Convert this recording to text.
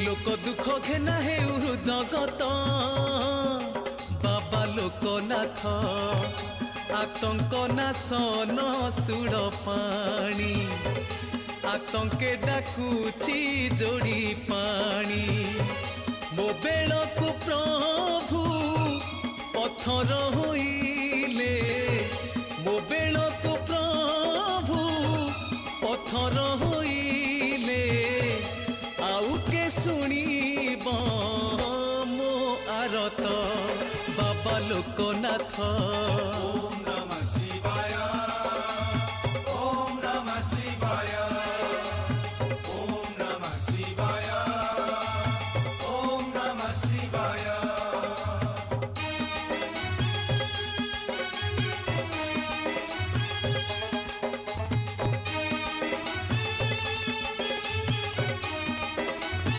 लोक दुख घेना हे हृदगत बाबा लोकनाथ आतंक नाशन सुड़ पानी आतंके डाकुची जोड़ी पानी मो बेल को प्रभु पथर होइले मो बेल को प्रभु पथर होइले आउ के सुनिब मो आरत बाबा लोकनाथ।